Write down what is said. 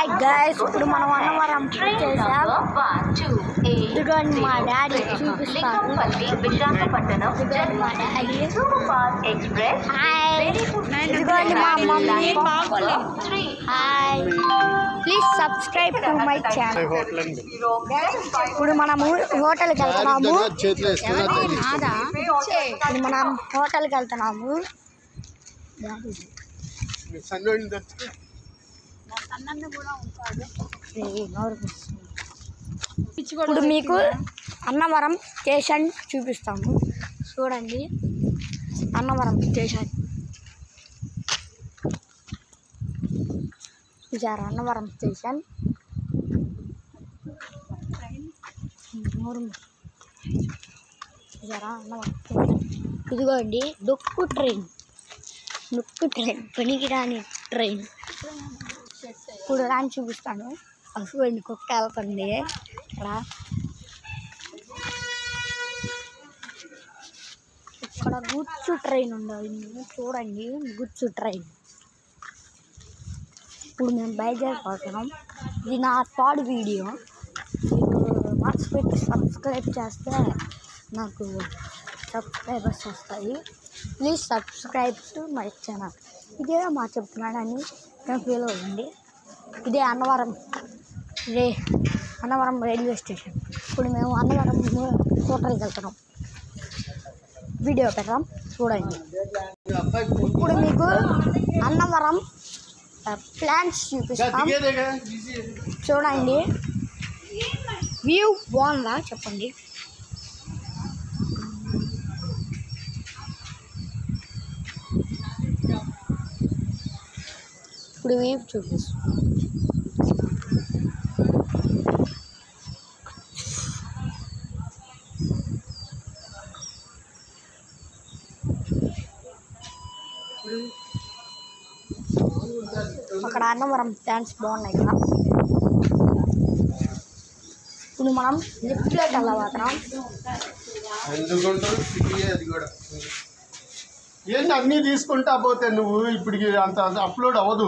Hi guys, ఇప్పుడు మనం అన్నవరం చేసాం. ఇదిగోండి మా డాడీ చూపిస్తాను. హాయ్, ఇదిగోండి మా mummy. Hi, please subscribe to my channel. ఇప్పుడు మనము హోటల్కి వెళ్తున్నాము. మనం హోటల్కి వెళ్తున్నాము. ఇప్పుడు మీకు అన్నవరం స్టేషన్ చూపిస్తాము. చూడండి, అన్నవరం స్టేషన్ చూసారా? అన్నవరం స్టేషన్. చూసారా అన్నవరం స్టేషన్? ఇదిగోండి డొక్కు ట్రైన్, పనికిరాని ట్రైన్. ఇప్పుడు రాని చూపిస్తాను. అసలు కుక్క వెళ్తుంది ఇక్కడ గుడ్స్ ట్రైన్ ఉండాలి. చూడండి, గుడ్స్ ట్రైన్. ఇప్పుడు మేము బయలుదేరిపోతున్నాం. ఇది నా థర్డ్ వీడియో. మీరు మార్క్స్ పెట్టి సబ్స్క్రైబ్ చేస్తే నాకు సబ్స్క్రైబర్స్ వస్తాయి. Please subscribe to my channel. ఇదే మా చెప్తున్నానని నేను ఫీల్ అవ్వండి. ఇదే అన్నవరం రైల్వే స్టేషన్. ఇప్పుడు మేము అన్నవరం హోటల్కి వెళ్తున్నాం. వీడియో పెట్టాం, చూడండి. ఇప్పుడు మీకు అన్నవరం ప్లాన్స్ చూపిస్తాం. చూడండి, వ్యూ బాగుందా చెప్పండి. ఇప్పుడు వ్యూ చూపిస్తాం. అక్కడ అన్నవరం ప్లాంట్స్ బాగున్నాయి కదా. ఇప్పుడు మనం లిఫ్ట్లోకి వెళ్ళబోతున్నాం. ఏంటి అన్నీ తీసుకుంటా పోతే నువ్వు ఇప్పటికి అంత అప్లోడ్ అవ్వదు.